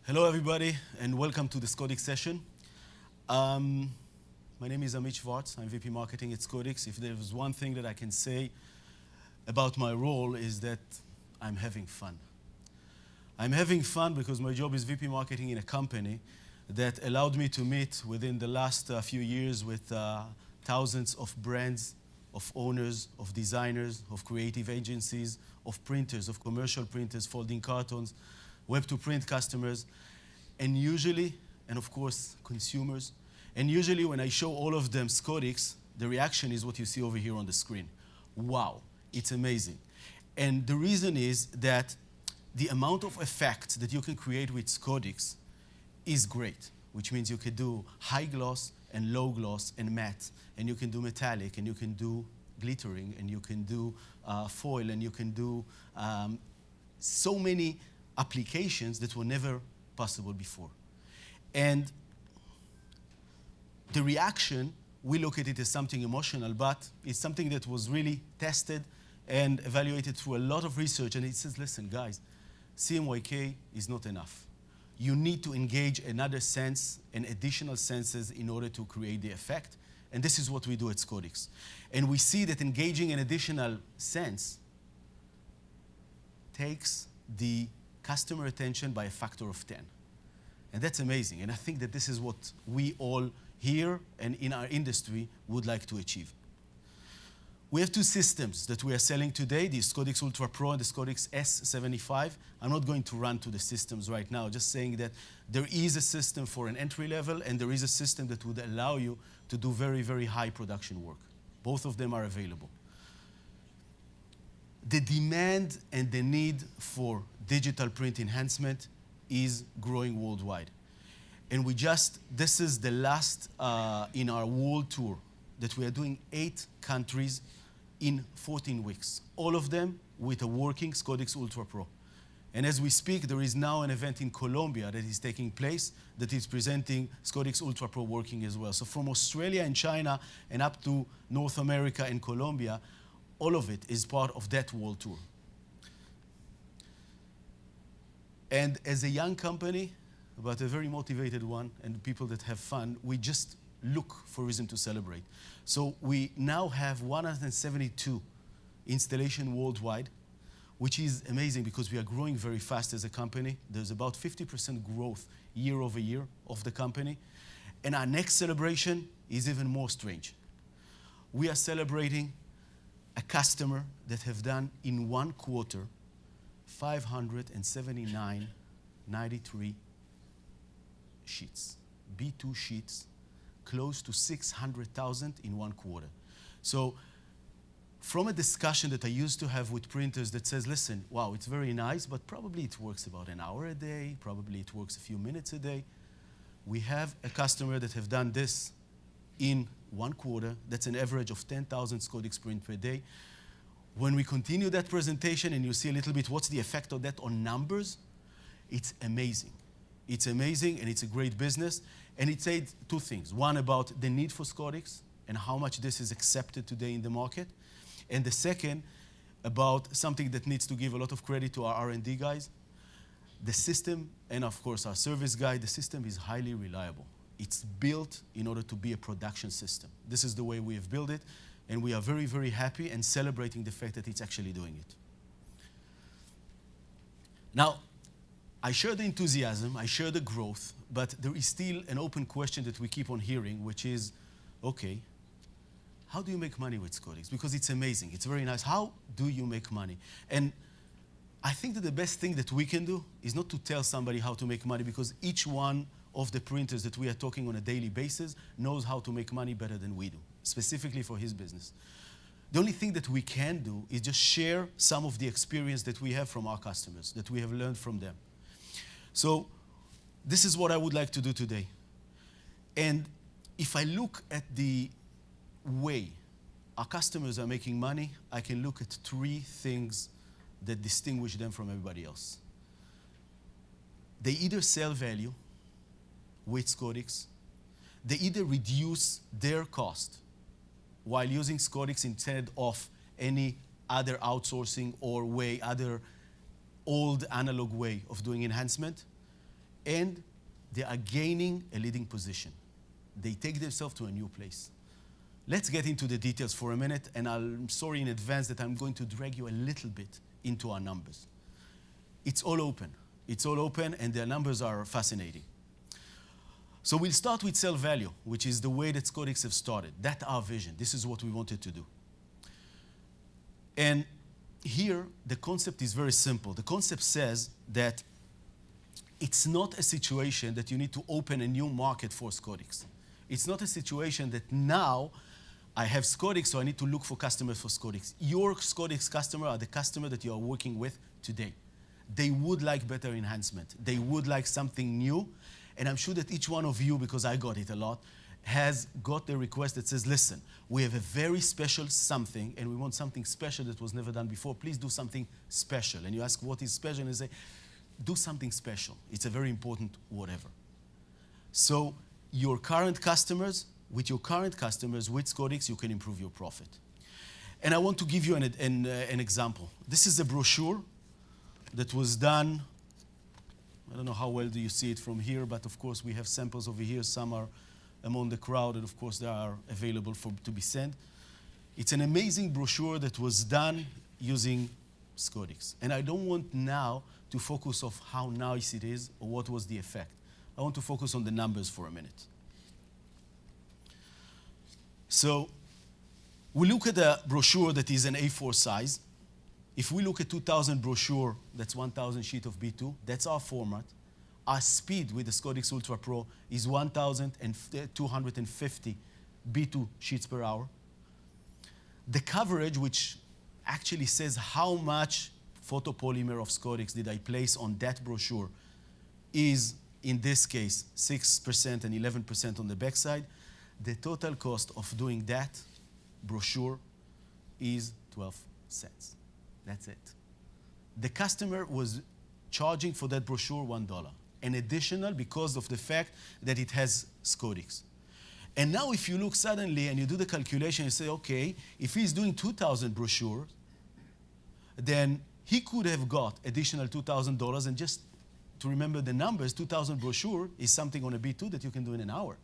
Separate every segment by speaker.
Speaker 1: Hello, everybody, and welcome to the Scodix session. My name is Amit Schwartz. I'm VP Marketing at Scodix. If there's one thing that I can say about my role is that I'm having fun. I'm having fun because my job is VP Marketing in a company that allowed me to meet within the last few years with thousands of brands, of owners, of designers, of creative agencies, of printers, of commercial printers, folding cartons, web-to-print customers, and usually, and of course, consumers. And usually when I show all of them Scodix, the reaction is what you see over here on the screen. Wow, it's amazing. And the reason is that the amount of effect that you can create with Scodix is great, which means you can do high gloss and low gloss and matte, and you can do metallic, and you can do glittering, and you can do foil, and you can do so many applications that were never possible before. And the reaction, we look at it as something emotional, but it's something that was really tested and evaluated through a lot of research. And it says, listen, guys, CMYK is not enough. You need to engage another sense and additional senses in order to create the effect. And this is what we do at Scodix. And we see that engaging an additional sense takes the customer attention by a factor of 10. And that's amazing. And I think that this is what we all here and in our industry would like to achieve. We have two systems that we are selling today, the Scodix Ultra Pro and the Scodix S75. I'm not going to run to the systems right now, just saying that there is a system for an entry level and there is a system that would allow you to do very, very high production work. Both of them are available. The demand and the need for digital print enhancement is growing worldwide. And this is the last in our world tour that we are doing 8 countries in 14 weeks, all of them with a working Scodix Ultra Pro. And as we speak, there is now an event in Colombia that is taking place that is presenting Scodix Ultra Pro working as well. So from Australia and China and up to North America and Colombia, all of it is part of that world tour. And as a young company, but a very motivated one, and people that have fun, we just look for reason to celebrate. So we now have 172 installations worldwide, which is amazing because we are growing very fast as a company. There's about 50% growth year over year of the company. And our next celebration is even more strange. We are celebrating a customer that have done in 1 quarter 579.93 sheets, B2 sheets, close to 600,000 in 1 quarter. So from a discussion that I used to have with printers that says, listen, wow, it's very nice, but probably it works about an hour a day, probably it works a few minutes a day. We have a customer that have done this in 1 quarter. That's an average of 10,000 Scodix print per day. When we continue that presentation and you see a little bit what's the effect of that on numbers, it's amazing. It's amazing and it's a great business. And it said 2 things. One, about the need for Scodix and how much this is accepted today in the market. And the second, about something that needs to give a lot of credit to our R&D guys. The system, and of course our service guy, the system is highly reliable. It's built in order to be a production system. This is the way we have built it. And we are very, very happy and celebrating the fact that it's actually doing it. Now, I share the enthusiasm, I share the growth, but there is still an open question that we keep on hearing, which is, okay, how do you make money with Scodix? Because it's amazing, it's very nice. How do you make money? And I think that the best thing that we can do is not to tell somebody how to make money, because each one of the printers that we are talking on a daily basis knows how to make money better than we do, specifically for his business. The only thing that we can do is just share some of the experience that we have from our customers, that we have learned from them. So this is what I would like to do today. And if I look at the way our customers are making money, I can look at 3 things that distinguish them from everybody else. They either sell value with Scodix, they either reduce their cost while using Scodix instead of any other outsourcing or other old analog way of doing enhancement, and they are gaining a leading position. They take themselves to a new place. Let's get into the details for a minute, and I'm sorry in advance that I'm going to drag you a little bit into our numbers. It's all open. It's all open, and the numbers are fascinating. So we'll start with sell value, which is the way that Scodix have started. That's our vision. This is what we wanted to do. And here, the concept is very simple. The concept says that it's not a situation that you need to open a new market for Scodix. It's not a situation that now I have Scodix, so I need to look for customers for Scodix. Your Scodix customer are the customer that you are working with today. They would like better enhancement. They would like something new. And I'm sure that each one of you, because I got it a lot, has got the request that says, listen, we have a very special something, and we want something special that was never done before. Please do something special. And you ask, what is special? And they say, do something special. It's a very important whatever. So your current customers, with Scodix, you can improve your profit. And I want to give you an example. This is a brochure that was done. I don't know how well do you see it from here, but of course we have samples over here. Some are among the crowd, and of course they are available to be sent. It's an amazing brochure that was done using Scodix. And I don't want now to focus on how nice it is or what was the effect. I want to focus on the numbers for a minute. So we look at a brochure that is an A4 size. If we look at 2,000 brochure, that's 1,000 sheet of B2. That's our format. Our speed with the Scodix Ultra Pro is 1,250 B2 sheets per hour. The coverage, which actually says how much photopolymer of Scodix did I place on that brochure, is, in this case, 6% and 11% on the backside. The total cost of doing that brochure is 12 cents. That's it. The customer was charging for that brochure $1, an additional because of the fact that it has Scodix. And now if you look suddenly and you do the calculation, you say, okay, if he's doing 2,000 brochures, then he could have got additional $2,000, and just to remember the numbers, 2,000 brochure is something on a B2 that you can do in an hour.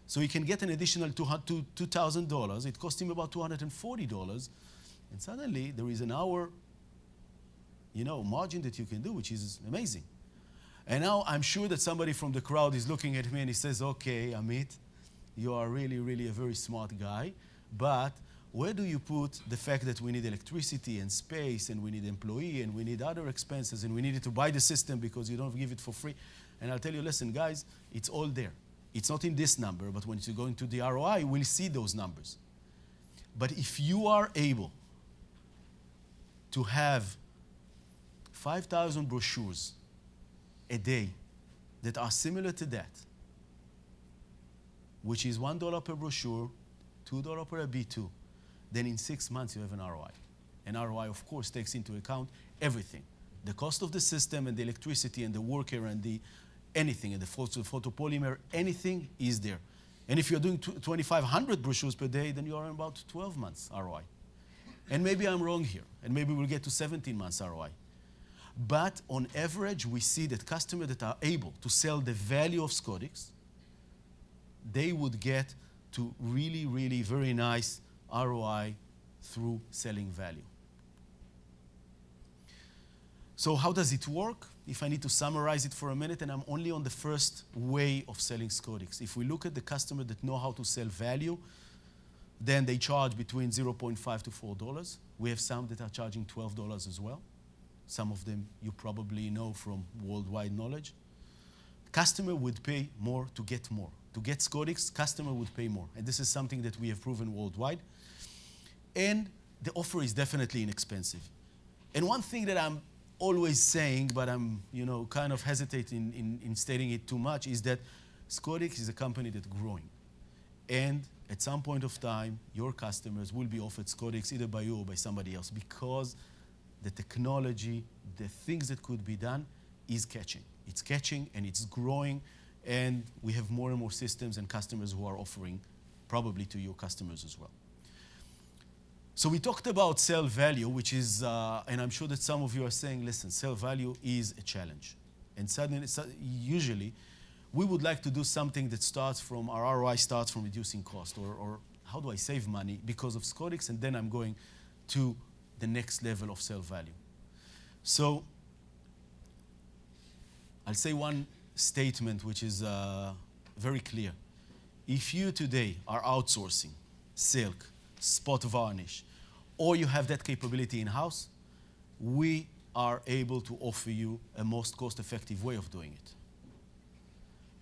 Speaker 1: So he can get an additional $2,000. It cost him about $240. And suddenly there is an hour, margin that you can do, which is amazing. And now I'm sure that somebody from the crowd is looking at me and he says, okay, Amit, you are really, really a very smart guy, but where do you put the fact that we need electricity and space, and we need employee, and we need other expenses, and we needed to buy the system because you don't give it for free? And I'll tell you, listen, guys, it's all there. It's not in this number, but when you go into the ROI, we'll see those numbers. But if you are able to have 5,000 brochures a day that are similar to that, which is $1 per brochure, $2 per B2, then in 6 months you have an ROI. An ROI, of course, takes into account everything. The cost of the system and the electricity and the worker and the anything, and the photopolymer, anything is there. And if you're doing 2,500 brochures per day, then you are in about 12 months ROI. And maybe I'm wrong here, and maybe we'll get to 17 months ROI. But on average, we see that customers that are able to sell the value of Scodix, they would get to really, really very nice ROI through selling value. So how does it work? If I need to summarize it for a minute, and I'm only on the first way of selling Scodix. If we look at the customer that know how to sell value, then they charge between $0.5 to $4. We have some that are charging $12 as well. Some of them you probably know from worldwide knowledge. Customer would pay more to get more. To get Scodix, customer would pay more. And this is something that we have proven worldwide. And the offer is definitely inexpensive. And one thing that I'm always saying, but I'm kind of hesitating in stating it too much, is that Scodix is a company that's growing. And at some point of time, your customers will be offered Scodix either by you or by somebody else, because the technology, the things that could be done is catching. It's catching and it's growing, and we have more and more systems and customers who are offering probably to your customers as well. So we talked about sell value, which is, and I'm sure that some of you are saying, listen, sell value is a challenge. And suddenly, usually, we would like to do something that starts from, our ROI starts from reducing cost, or how do I save money because of Scodix, and then I'm going to the next level of self-value. So I'll say one statement which is very clear. If you today are outsourcing silk, spot varnish, or you have that capability in-house, we are able to offer you a most cost-effective way of doing it.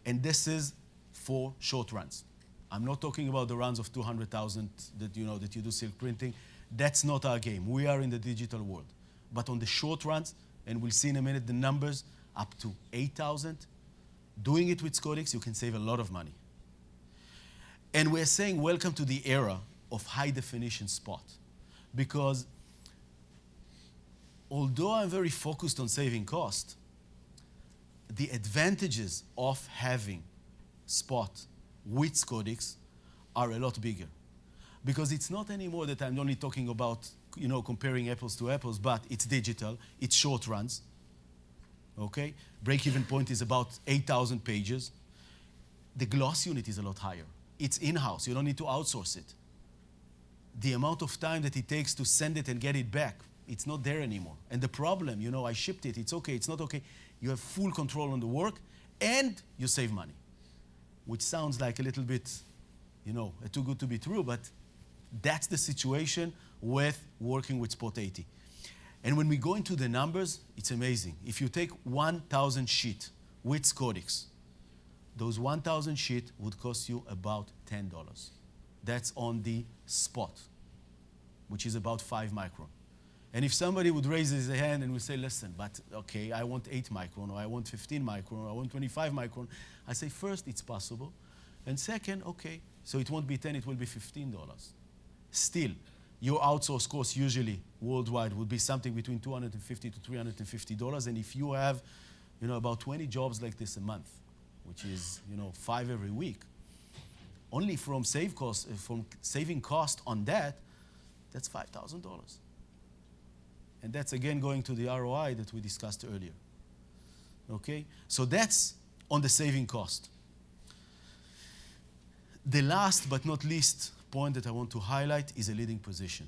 Speaker 1: And this is for short runs. I'm not talking about the runs of 200,000 that you do silk printing. That's not our game. We are in the digital world. But on the short runs, and we'll see in a minute the numbers, up to 8,000, doing it with Scodix, you can save a lot of money. And we're saying welcome to the era of high definition spot. Because although I'm very focused on saving cost, the advantages of having spot with Scodix are a lot bigger. Because it's not anymore that I'm only talking about comparing apples to apples, but it's digital, it's short runs. Okay? Break-even point is about 8,000 pages. The gloss unit is a lot higher. It's in-house. You don't need to outsource it. The amount of time that it takes to send it and get it back, it's not there anymore. And the problem, I shipped it, it's okay, it's not okay. You have full control on the work, and you save money. Which sounds like a little bit, too good to be true, but that's the situation with working with Spot 80. And when we go into the numbers, it's amazing. If you take 1,000 sheet with Scodix, those 1,000 sheet would cost you about $10. That's on the spot, which is about 5 micron. And if somebody would raise his hand and would say, listen, but okay, I want 8 micron, or I want 15 micron, or I want 25 micron, I say, first, it's possible. And second, okay, so it won't be 10, it will be $15. Still, your outsource cost usually worldwide would be something between $250 to $350. And if you have, about 20 jobs like this a month, which is, 5 every week, only from saving cost on that, that's $5,000. And that's again going to the ROI that we discussed earlier. Okay? So that's on the saving cost. The last but not least point that I want to highlight is a leading position.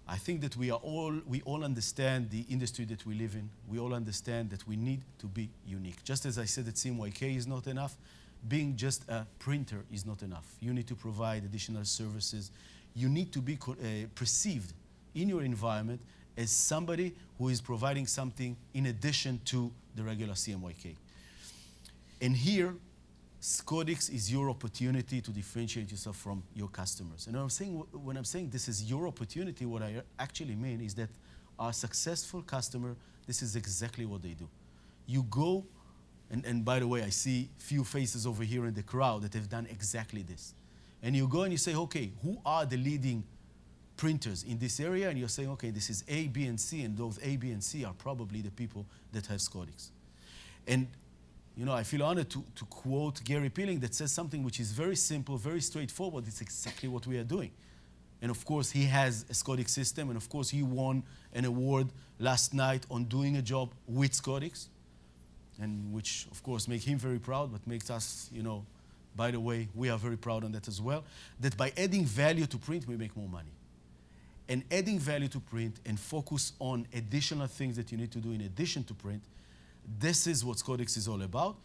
Speaker 1: I think that we all understand the industry that we live in. We all understand that we need to be unique. Just as I said that CMYK is not enough, being just a printer is not enough. You need to provide additional services. You need to be perceived in your environment as somebody who is providing something in addition to the regular CMYK. And here, Scodix is your opportunity to differentiate yourself from your customers. And when I'm saying this is your opportunity, what I actually mean is that our successful customer, this is exactly what they do. You go, and by the way, I see few faces over here in the crowd that have done exactly this. And you go and you say, okay, who are the leading printers in this area? And you're saying, okay, this is A, B, and C, and those A, B, and C are probably the people that have Scodix. And I feel honored to quote Gary Peeling that says something which is very simple, very straightforward. It's exactly what we are doing. And of course, he has a Scodix system, and of course, he won an award last night on doing a job with Scodix, and which, of course, makes him very proud, but makes us, by the way, we are very proud on that as well, that by adding value to print, we make more money. And adding value to print and focus on additional things that you need to do in addition to print, this is what Scodix is all about,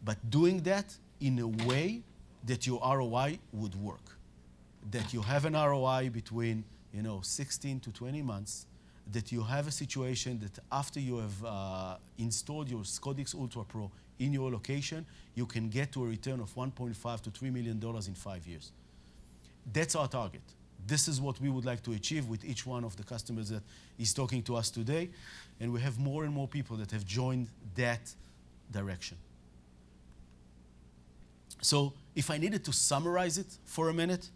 Speaker 1: but doing that in a way that your ROI would work. That you have an ROI between 16 to 20 months, that you have a situation that after you have installed your Scodix Ultra Pro in your location, you can get to a return of $1.5 to $3 million in 5 years. That's our target. This is what we would like to achieve with each one of the customers that is talking to us today. And we have more and more people that have joined that direction. So if I needed to summarize it for a minute,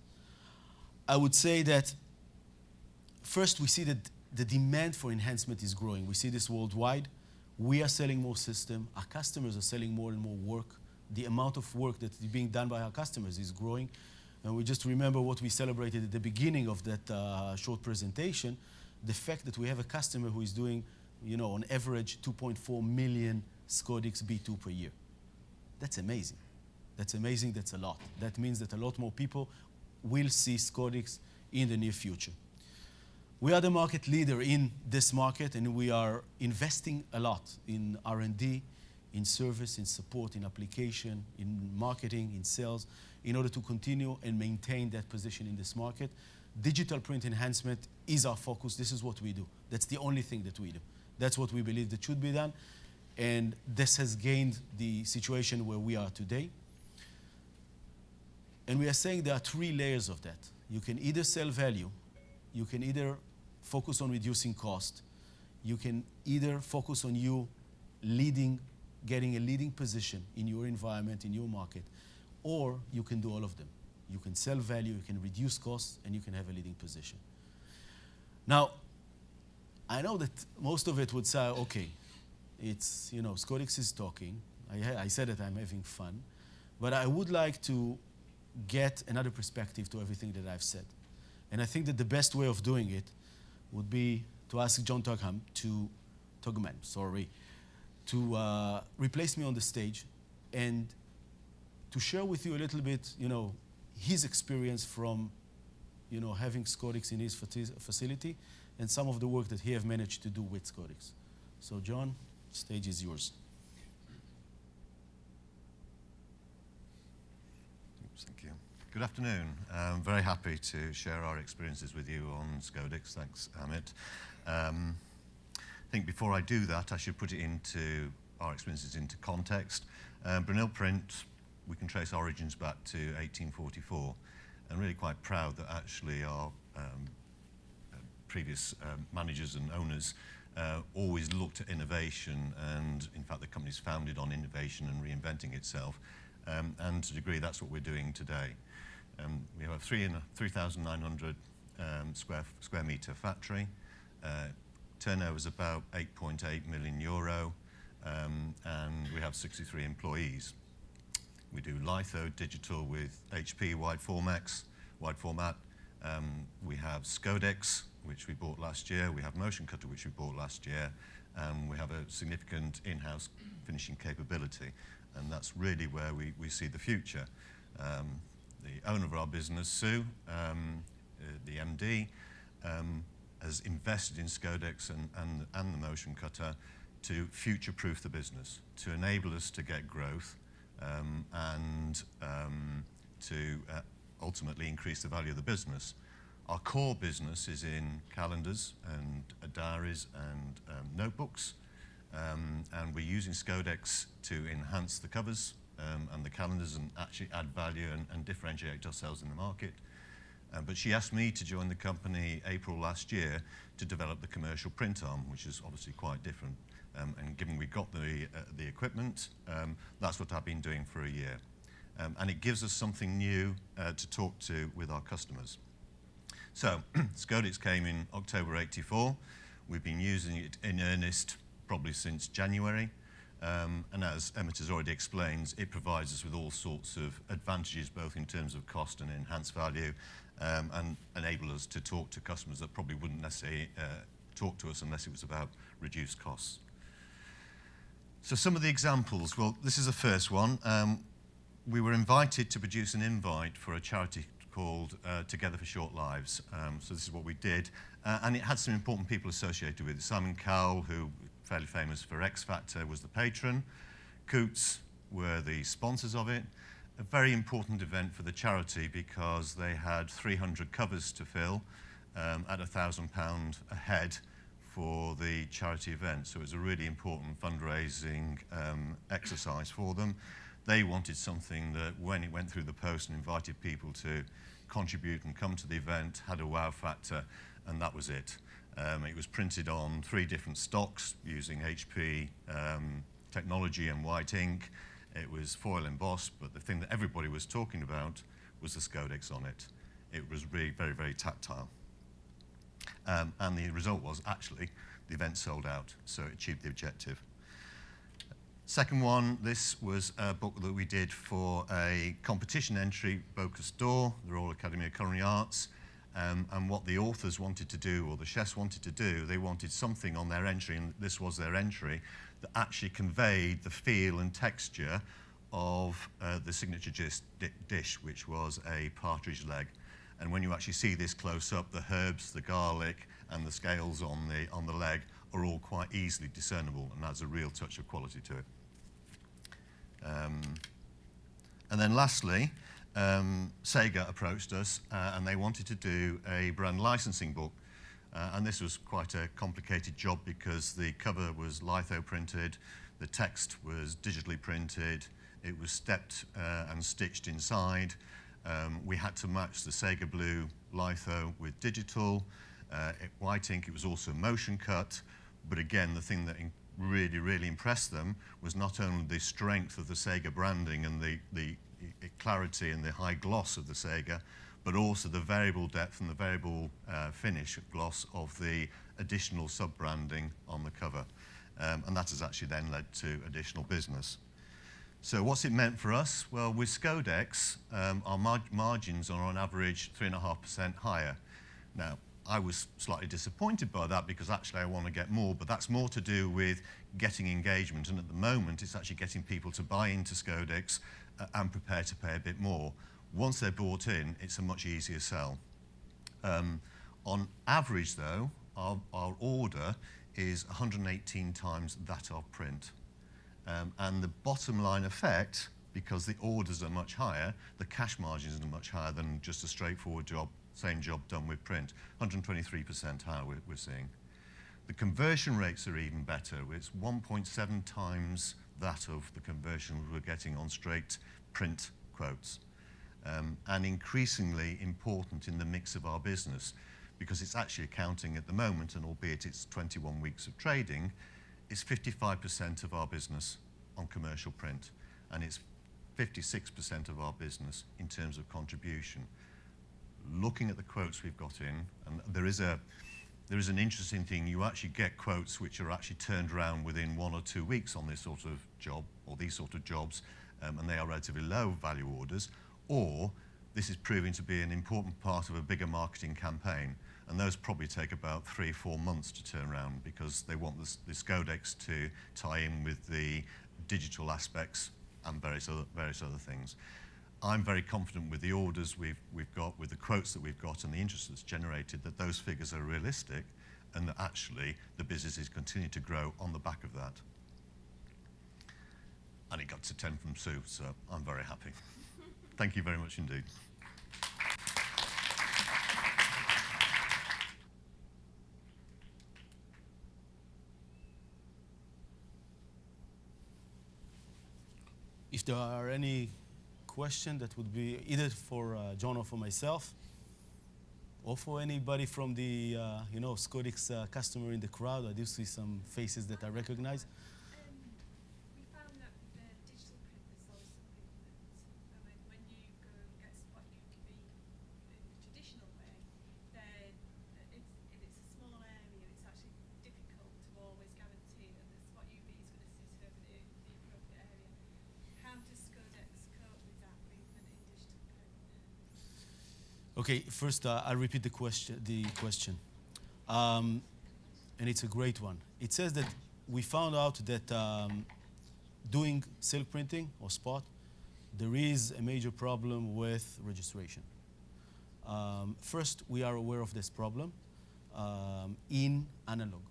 Speaker 1: I would say that first we see that the demand for enhancement is growing. We see this worldwide. We are selling more system. Our customers are selling more and more work. The amount of work that is being done by our customers is growing. And we just remember what we celebrated at the beginning of that short presentation, the fact that we have a customer who is doing, on average, 2.4 million Scodix B2 per year. That's amazing. That's amazing, that's a lot. That means that a lot more people will see Scodix in the near future. We are the market leader in this market, and we are investing a lot in R&D, in service, in support, in application, in marketing, in sales, in order to continue and maintain that position in this market. Digital print enhancement is our focus. This is what we do. That's the only thing that we do. That's what we believe that should be done. And this has gained the situation where we are today. And we are saying there are three layers of that. You can either sell value, you can either focus on reducing cost, you can either focus on you leading, getting a leading position in your environment, in your market, or you can do all of them. You can sell value, you can reduce costs, and you can have a leading position. Now, I know that most of it would say, okay, it's, you know, Scodix is talking. I said that I'm having fun, but I would like to get another perspective to everything that I've said. And I think that the best way of doing it would be to ask John Togman to replace me on the stage and to share with you a little bit, you know, his experience from, you know, having Scodix in his facility and some of the work that he have managed to do with Scodix. So John, stage is yours.
Speaker 2: Thank you. Good afternoon. I'm very happy to share our experiences with you on Scodix. Thanks, Amit. I think before I do that, I should put it into our experiences into context. Brunel Print, we can trace origins back to 1844, and really quite proud that actually our previous managers and owners always looked at innovation, and in fact the company's founded on innovation and reinventing itself, and to a degree that's what we're doing today. We have a 3,900 square metre factory. Turnover is about 8.8 million euro, and we have 63 employees. We do litho, digital with HP wide format. We have Scodix, which we bought last year. We have Motion Cutter, which we bought last year. And we have a significant in-house finishing capability. And that's really where we see the future. The owner of our business, Sue, the MD, has invested in Scodix and the Motion Cutter to future-proof the business, to enable us to get growth, and to ultimately increase the value of the business. Our core business is in calendars and diaries and notebooks, and we're using Scodix to enhance the covers and the calendars and actually add value and differentiate ourselves in the market. But she asked me to join the company April last year to develop the commercial print arm, which is obviously quite different. And given we got the equipment, that's what I've been doing for a year. And it gives us something new to talk to with our customers. So Scodix came in October '84. We've been using it in earnest probably since January. And as Emmett has already explained, it provides us with all sorts of advantages, both in terms of cost and enhanced value, and enable us to talk to customers that probably wouldn't necessarily talk to us unless it was about reduced costs. So some of the examples, well, this is the first one. We were invited to produce an invite for a charity called Together for Short Lives. So this is what we did. And it had some important people associated with it. Simon Cowell, who fairly famous for X Factor, was the patron. Coots were the sponsors of it. A very important event for the charity because they had 300 covers to fill at £1,000 a head for the charity event. So it was a really important fundraising exercise for them. They wanted something that when it went through the post and invited people to contribute and come to the event, had a wow factor, and that was it. It was printed on 3 different stocks using HP technology and white ink. It was foil embossed, but the thing that everybody was talking about was the Scodix on it. It was really very, very tactile. And the result was actually the event sold out, so it achieved the objective. Second one, this was a book that we did for a competition entry, Bocuse d'Or, the Royal Academy of Culinary Arts. And what the authors wanted to do, or the chefs wanted to do, they wanted something on their entry, and this was their entry, that actually conveyed the feel and texture of the signature dish, which was a partridge leg. And when you actually see this close up, the herbs, the garlic, and the scales on the leg are all quite easily discernible, and adds a real touch of quality to it. And then lastly, Sega approached us, and they wanted to do a brand licensing book. And this was quite a complicated job because the cover was litho printed, the text was digitally printed, it was stepped and stitched inside. We had to match the Sega Blue litho with digital. White ink, it was also motion cut. But again, the thing that really impressed them was not only the strength of the Sega branding and the clarity and the high gloss of the Sega, but also the variable depth and the variable finish gloss of the additional sub-branding on the cover. And that has actually then led to additional business. So what's it meant for us? Well, with Scodix, our margins are on average 3.5% higher. Now, I was slightly disappointed by that because actually I want to get more, but that's more to do with getting engagement. And at the moment, it's actually getting people to buy into Scodix and prepare to pay a bit more. Once they're bought in, it's a much easier sell. On average, though, our order is 118 times that of print. And the bottom line effect, because the orders are much higher, the cash margins are much higher than just a straightforward job, same job done with print. 123% higher we're seeing. The conversion rates are even better. It's 1.7 times that of the conversion we're getting on straight print quotes. And increasingly important in the mix of our business, because it's actually accounting at the moment, and albeit it's 21 weeks of trading, it's 55% of our business on commercial print, and it's 56% of our business in terms of contribution. Looking at the quotes we've got in, and there is an interesting thing, you actually get quotes which are actually turned around within 1 or 2 weeks on this sort of job, or these sort of jobs, and they are relatively low value orders, or this is proving to be an important part of a bigger marketing campaign, and those probably take about 3 or 4 months to turn around because they want the Scodix to tie in with the digital aspects and various other things. I'm very confident with the orders we've got, with the quotes that we've got and the interest that's generated, that those figures are realistic and that actually the business is continuing to grow on the back of that. And it got to 10 from Sue, so I'm very happy. Thank you very much indeed.
Speaker 1: If there are any questions, that would be either for John or for myself, or for anybody from the Scodix customer in the crowd. I do see some faces that I recognize.
Speaker 3: We found that the digital print was always something that when you go and get spot UV in the traditional way, then it's a small area. It's actually difficult to always guarantee that the spot UV is going to sit over the appropriate area. How does Scodix cope with that movement in digital print?
Speaker 1: Okay, first I'll repeat the question. And it's a great one. It says that we found out that doing silk printing or spot, there is a major problem with registration. First, we are aware of this problem in analog.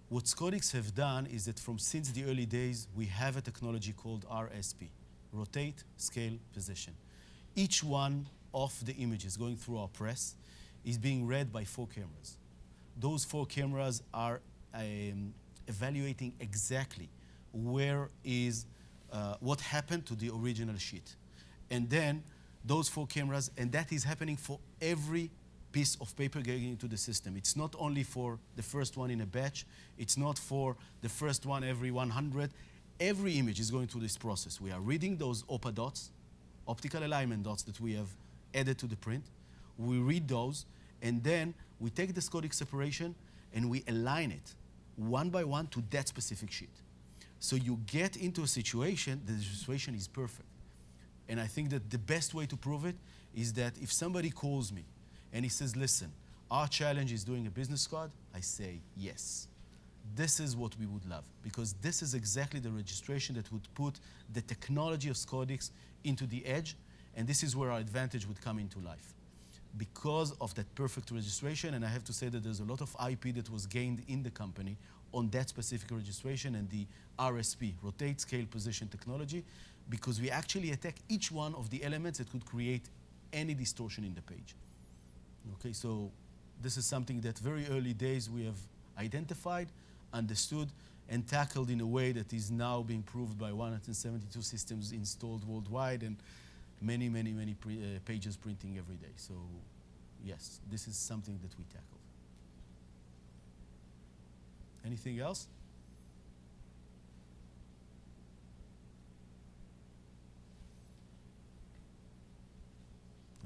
Speaker 1: What Scodix have done is that since the early days, we have a technology called RSP, rotate, scale, position. Each one of the images going through our press is being read by 4 cameras. Those 4 cameras are evaluating exactly where is what happened to the original sheet. And then those 4 cameras, and that is happening for every piece of paper getting into the system. It's not only for the first one in a batch, it's not for the first one every 100. Every image is going through this process. We are reading those OPA dots, optical alignment dots that we have added to the print. We read those, and then we take the Scodix separation and we align it one by one to that specific sheet. So you get into a situation, the situation is perfect. And I think that the best way to prove it is that if somebody calls me and he says, listen, our challenge is doing a business card. I say, yes. This is what we would love, because this is exactly the registration that would put the technology of Scodix into the edge, and this is where our advantage would come into life. Because of that perfect registration, and I have to say that there's a lot of IP that was gained in the company on that specific registration and the RSP, rotate, scale, position technology, because we actually attack each one of the elements that could create any distortion in the page. Okay, so this is something that very early days we have identified, understood, and tackled in a way that is now being proved by 172 systems installed worldwide and many pages printing every day. So yes, this is something that we tackled. Anything else?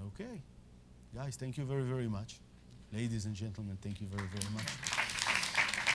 Speaker 1: Okay. Guys, thank you very much. Ladies and gentlemen, thank you very much.